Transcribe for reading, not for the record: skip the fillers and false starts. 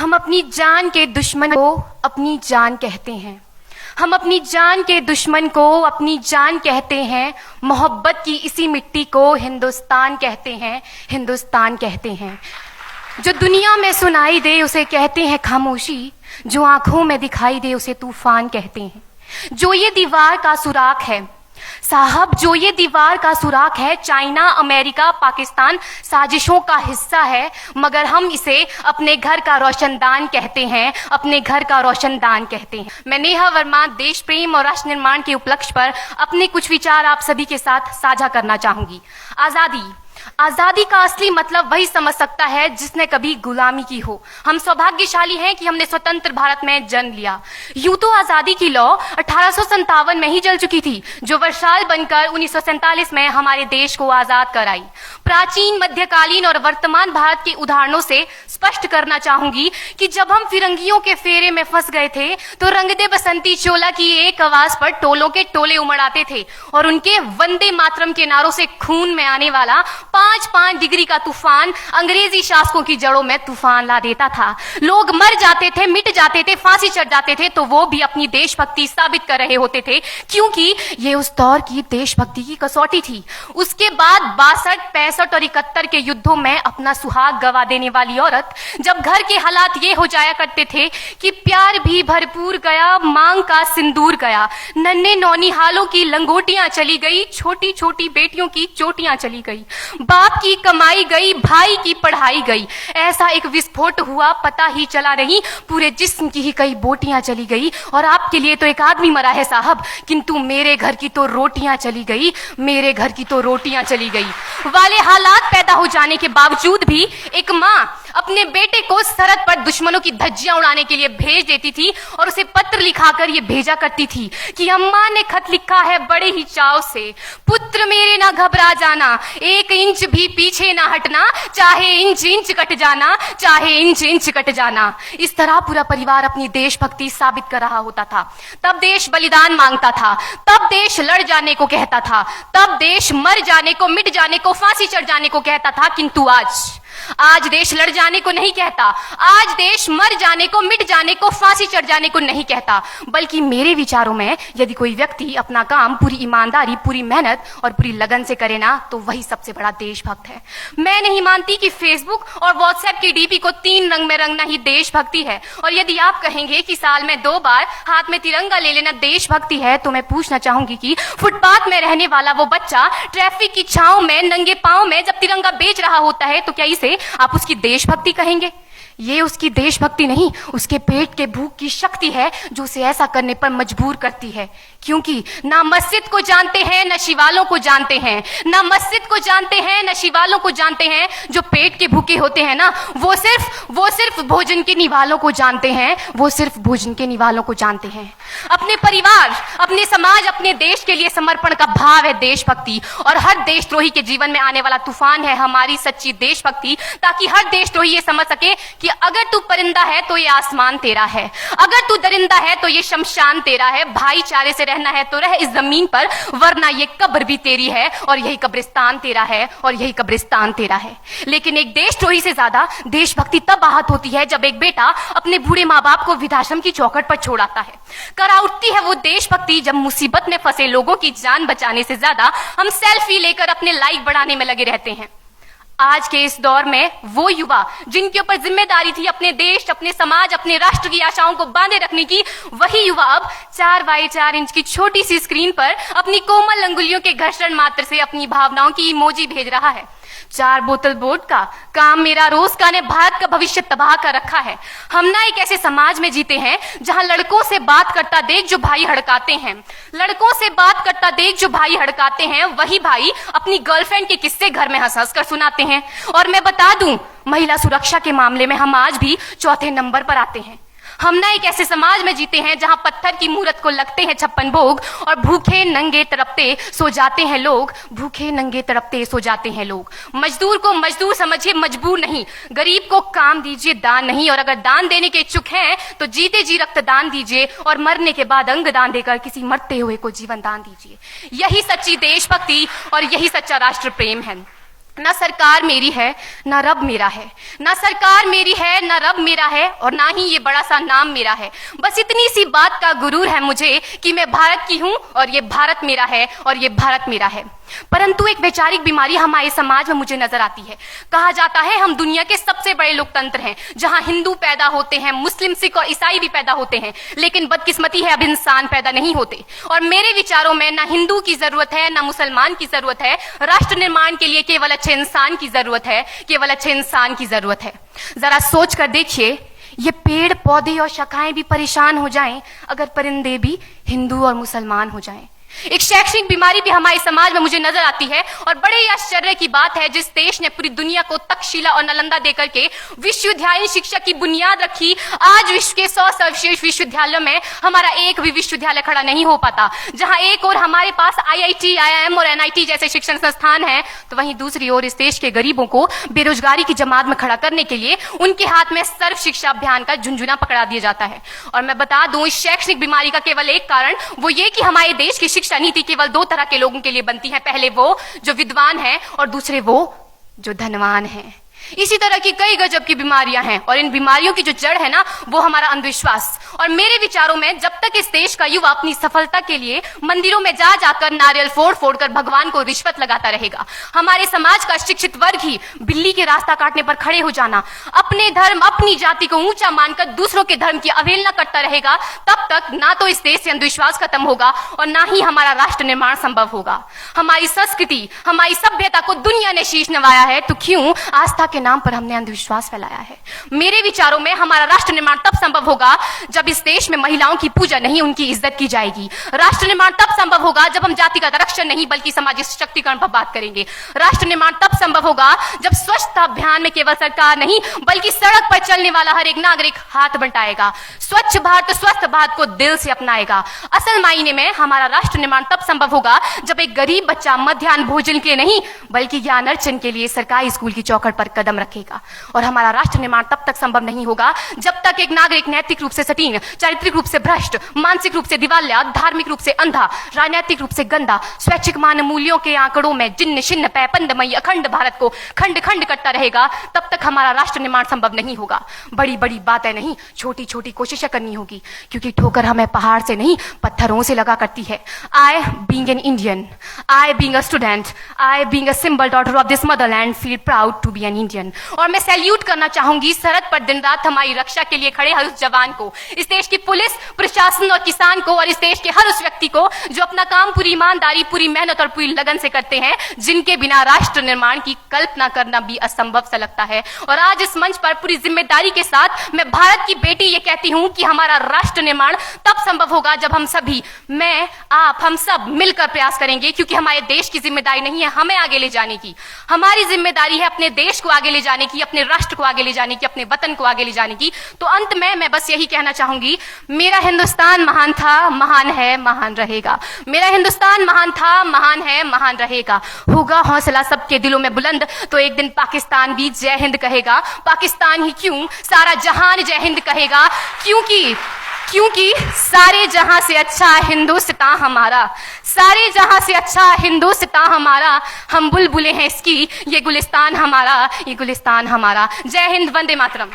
हम अपनी जान के दुश्मन को अपनी जान कहते हैं। हम अपनी जान के दुश्मन को अपनी जान कहते हैं। मोहब्बत की इसी मिट्टी को हिंदुस्तान कहते हैं, हिंदुस्तान कहते हैं। जो दुनिया में सुनाई दे उसे कहते हैं खामोशी, जो आंखों में दिखाई दे उसे तूफान कहते हैं। जो ये दीवार का सुराख है साहब, जो ये दीवार का सुराख है, चाइना, अमेरिका, पाकिस्तान साजिशों का हिस्सा है, मगर हम इसे अपने घर का रोशनदान कहते हैं, अपने घर का रोशनदान कहते हैं। मैं नेहा वर्मा देश प्रेम और राष्ट्र निर्माण के उपलक्ष्य पर अपने कुछ विचार आप सभी के साथ साझा करना चाहूंगी। आजादी का असली मतलब वही समझ सकता है जिसने कभी गुलामी की हो। हम सौभाग्यशाली हैं कि हमने स्वतंत्र भारत में जन्म लिया। यूं तो आजादी की लौ 1857 में ही जल चुकी थी, जो वर्षाल बनकर 1947 में हमारे देश को आजाद कराई। प्राचीन, मध्यकालीन और वर्तमान भारत के उदाहरणों से स्पष्ट करना चाहूंगी कि जब हम फिरंगियों के फेरे में फंस गए थे तो रंग दे बसंती चोला की एक आवाज पर टोलों के टोले उमड़ आते थे और उनके वंदे मातरम के नारों से खून में आने वाला 5-5 डिग्री का तूफान अंग्रेजी शासकों की जड़ों में तूफान ला देता था। लोग मर जाते थे, मिट जाते थे, फांसी चढ़ जाते थे, तो वो भी अपनी देशभक्ति साबित कर रहे होते थे, क्योंकि ये उस दौर की देशभक्ति की कसौटी थी। उसके बाद 62, 65 और 71 के युद्धों में अपना सुहाग गवा देने वाली औरत, जब घर के हालात ये हो जाया करते थे कि प्यार भी भरपूर गया, मांग का सिंदूर गया, नन्हे नौनिहालों की लंगोटियां चली गई, छोटी छोटी बेटियों की चोटियां चली गई, बाप की कमाई गई, भाई की पढ़ाई गई, ऐसा एक विस्फोट हुआ पता ही चला नहीं, पूरे जिस्म की ही कई बोटियां चली गई। और आपके लिए तो एक आदमी मरा है साहब, किंतु मेरे घर की तो रोटियां चली गई, मेरे घर की तो रोटियां चली गई वाले हालात पैदा हो जाने के बावजूद भी एक माँ अपने बेटे को सरहद पर दुश्मनों की धज्जियां उड़ाने के लिए भेज देती थी और उसे पत्र लिखाकर ये भेजा करती थी कि अम्मा ने खत लिखा है बड़े ही चाव से, पुत्र मेरे ना घबरा जाना, 1 इंच भी पीछे ना हटना, चाहे इंच इंच कट जाना, चाहे इंच इंच कट जाना। इस तरह पूरा परिवार अपनी देशभक्ति साबित कर रहा होता था। तब देश बलिदान मांगता था, तब देश लड़ जाने को कहता था, तब देश मर जाने को, मिट जाने को, फांसी चढ़ जाने को कहता था। किंतु आज देश लड़ जाने को नहीं कहता, आज देश मर जाने को, मिट जाने को, फांसी चढ़ जाने को नहीं कहता, बल्कि मेरे विचारों में यदि कोई व्यक्ति अपना काम पूरी ईमानदारी, पूरी मेहनत और पूरी लगन से करे ना, तो वही सबसे बड़ा देशभक्त है। मैं नहीं मानती कि फेसबुक और व्हाट्सएप की डीपी को 3 रंग में रंगना ही देशभक्ति है। और यदि आप कहेंगे कि साल में 2 बार हाथ में तिरंगा ले लेना देशभक्ति है, तो मैं पूछना चाहूंगी कि फुटपाथ में रहने वाला वो बच्चा ट्रैफिक की छांव में नंगे पांव में जब तिरंगा बेच रहा होता है, तो क्या इसे आप उसकी देशभक्ति कहेंगे? ये उसकी देशभक्ति नहीं, उसके पेट के भूख की शक्ति है जो उसे ऐसा करने पर मजबूर करती है। क्योंकि ना मस्जिद को जानते हैं, न शिवालों को जानते हैं, ना मस्जिद को जानते हैं, न शिवालों को जानते हैं। जो पेट के भूखे होते हैं ना, वो सिर्फ भोजन के निवालों को जानते हैं, वो सिर्फ भोजन के निवालों को जानते हैं। अपने परिवार, अपने समाज, अपने देश के लिए समर्पण का भाव है देशभक्ति। और हर देशद्रोही के जीवन में आने वाला तूफान है हमारी सच्ची देशभक्ति, ताकि हर देशद्रोही ये समझ सके कि अगर तू परिंदा है तो ये आसमान तेरा है, अगर तू दरिंदा है तो ये शमशान तेरा है, भाईचारे से रहना है तो रह इस जमीन पर, वरना ये कब्र भी तेरी है और यही कब्रिस्तान तेरा है और यही कब्रिस्तान तेरा है। लेकिन एक देशद्रोही से ज्यादा देशभक्ति तब आहत होती है जब एक बेटा अपने बूढ़े माँ बाप को वृद्धाश्रम की चौखट पर छोड़ आता है। करा उठती है वो देशभक्ति जब मुसीबत में फंसे लोगों की जान बचाने से ज्यादा हम सेल्फी लेकर अपने लाइक बढ़ाने में लगे रहते हैं। आज के इस दौर में वो युवा जिनके ऊपर जिम्मेदारी थी अपने देश, अपने समाज, अपने राष्ट्र की आशाओं को बांधे रखने की, वही युवा अब 4x4 इंच की छोटी सी स्क्रीन पर अपनी कोमल अंगुलियों के घर्षण मात्र से अपनी भावनाओं की इमोजी भेज रहा है। 4 बोतल वोट का काम मेरा रोज का ने भारत का भविष्य तबाह कर रखा है। हम ना एक ऐसे समाज में जीते हैं जहां लड़कों से बात करता देख जो भाई हड़काते हैं, लड़कों से बात करता देख जो भाई हड़काते हैं, वही भाई अपनी गर्लफ्रेंड के किस्से घर में हंस हंस कर सुनाते हैं। और मैं बता दूं, महिला सुरक्षा के मामले में हम आज भी 4थे नंबर पर आते हैं। हम ना एक ऐसे समाज में जीते हैं जहां पत्थर की मूरत को लगते हैं 56 भोग और भूखे नंगे तड़पते सो जाते हैं लोग, भूखे नंगे तड़पते सो जाते हैं लोग। मजदूर को मजदूर समझिए, मजबूर नहीं। गरीब को काम दीजिए, दान नहीं। और अगर दान देने के इच्छुक हैं तो जीते जी रक्तदान दीजिए और मरने के बाद अंग दान देकर किसी मरते हुए को जीवन दान दीजिए। यही सच्ची देशभक्ति और यही सच्चा राष्ट्र प्रेम है। ना सरकार मेरी है ना रब मेरा है, ना सरकार मेरी है ना रब मेरा है, और ना ही ये बड़ा सा नाम मेरा है। बस इतनी सी बात का गुरूर है मुझे कि मैं भारत की हूं और ये भारत मेरा है और ये भारत मेरा है। परंतु एक वैचारिक बीमारी हमारे समाज में मुझे नजर आती है। कहा जाता है हम दुनिया के सबसे बड़े लोकतंत्र हैं, जहां हिंदू पैदा होते हैं, मुस्लिम, सिख और ईसाई भी पैदा होते हैं, लेकिन बदकिस्मती है अब इंसान पैदा नहीं होते। और मेरे विचारों में ना हिंदू की जरूरत है ना मुसलमान की जरूरत है, राष्ट्र निर्माण के लिए केवल अच्छे इंसान की जरूरत है, केवल अच्छे इंसान की जरूरत है। जरा सोच कर देखिए, ये पेड़ पौधे और शाखाएं भी परेशान हो जाएं अगर परिंदे भी हिंदू और मुसलमान हो जाएं। एक शैक्षणिक बीमारी भी हमारे समाज में मुझे नजर आती है, और बड़े ही आश्चर्य की बात है, जिस देश ने पूरी दुनिया को तक्षशिला और नालंदा देकर के विश्वविद्यालय शिक्षा की बुनियाद रखी, आज विश्व के 100 सर्वश्रेष्ठ विश्वविद्यालयों में हमारा एक भी विश्वविद्यालय खड़ा नहीं हो पाता। जहां एक और हमारे पास IIT, IIM और NIT जैसे शिक्षण संस्थान हैं, तो वहीं दूसरी ओर इस देश के गरीबों को बेरोजगारी की जमात में खड़ा करने के लिए उनके हाथ में सर्व शिक्षा अभियान का झुंझुना पकड़ा दिया जाता है। और मैं बता दूं, इस शैक्षणिक बीमारी का केवल एक कारण वो ये कि हमारे देश की शिक्षा नीति केवल 2 तरह के लोगों के लिए बनती है, पहले वो जो विद्वान हैं और दूसरे वो जो धनवान हैं। इसी तरह की कई गजब की बीमारियां हैं, और इन बीमारियों की जो जड़ है ना, वो हमारा अंधविश्वास। और मेरे विचारों में जब तक इस देश का युवा अपनी सफलता के लिए मंदिरों में जा जाकर नारियल फोड़ फोड़ कर भगवान को रिश्वत लगाता रहेगा, हमारे समाज का शिक्षित वर्ग ही बिल्ली के रास्ता काटने पर खड़े हो जाना, अपने धर्म अपनी जाति को ऊंचा मानकर दूसरों के धर्म की अवहेलना करता रहेगा, तब तक ना तो इस देश से अंधविश्वास खत्म होगा और ना ही हमारा राष्ट्र निर्माण संभव होगा। हमारी संस्कृति, हमारी सभ्यता को दुनिया ने शीश नवाया है, तो क्यों आस्था के नाम पर हमने अंधविश्वास फैलाया है? मेरे विचारों में हमारा राष्ट्र निर्माण तब संभव होगा जब इस देश में महिलाओं की पूजा नहीं, उनकी इज्जत की जाएगी। राष्ट्र निर्माण तब संभव होगा जब हम जातिगत आरक्षण नहीं बल्कि सामाजिक सशक्तिकरण पर बात करेंगे। राष्ट्र निर्माण तब संभव होगा जब स्वच्छता अभियान में केवल सरकार नहीं बल्कि सड़क पर चलने वाला हर एक नागरिक हाथ बंटाएगा, स्वच्छ भारत स्वस्थ भारत को दिल से अपनाएगा। असल मायने में हमारा राष्ट्र निर्माण तब संभव होगा जब एक गरीब बच्चा मध्याह्न भोजन के लिए नहीं बल्कि ज्ञान अर्जन के लिए सरकारी स्कूल की चौखट पर कदम रखेगा। और हमारा राष्ट्र निर्माण तब तक संभव नहीं होगा जब तक एक नागरिक नैतिक रूप से सटीन, चारित्रिक रूप से भ्रष्ट, मानसिक रूप से दिवालिया, धार्मिक रूप से अंधा, राजनीतिक रूप से गंदा, स्वैच्छिक मान मूल्यों के आंकड़ों में जिन्न शिन्न पैपंदमयी अखंड भारत को खंड खंड करता रहेगा, तब तक हमारा राष्ट्र निर्माण संभव नहीं होगा। बड़ी बड़ी बातें नहीं, छोटी छोटी कोशिशें करनी होगी, क्योंकि ठोकर हमें पहाड़ से नहीं पत्थरों से लगा करती है। I being an Indian, I being a student, I being a symbol daughter of this motherland feel proud to be an Indian। और मैं सैल्यूट करना चाहूंगी सरहद पर दिन रात हमारी रक्षा के लिए खड़े हर उस जवान को, इस देश की पुलिस, प्रशासन और किसान को, और इस देश के हर उस व्यक्ति को जो अपना काम पूरी ईमानदारी, पूरी मेहनत और पूरी लगन से करते हैं, जिनके बिना राष्ट्र निर्माण की कल्पना करना भी असंभव सा लगता है। और आज इस मंच पर पूरी जिम्मेदारी के साथ मैं भारत की बेटी ये कहती हूं कि हमारा राष्ट्र निर्माण तब संभव होगा जब हम सभी, मैं, आप, हम सब मिलकर प्रयास करेंगे, क्योंकि हमारे देश की जिम्मेदारी नहीं है हमें आगे ले जाने की, हमारी जिम्मेदारी है अपने देश को आगे ले जाने की, अपने राष्ट्र को आगे ले जाने की, अपने वतन को आगे ले जाने की। तो अंत में मैं बस यही कहना चाहूंगी, मेरा हिंदुस्तान महान था, महान है, महान रहेगा। मेरा हिंदुस्तान महान था, महान है, महान रहेगा। होगा हौसला सबके दिलों में बुलंद तो एक दिन पाकिस्तान भी जय हिंद कहेगा। पाकिस्तान ही क्यों, सारा जहान जय हिंद कहेगा, क्योंकि सारे जहां से अच्छा हिंदुस्तान हमारा, सारे जहां से अच्छा हिंदुस्तान हमारा, हम बुलबुलें हैं इसकी, ये गुलिस्तान हमारा, ये गुलिस्तान हमारा। जय हिंद, वंदे मातरम।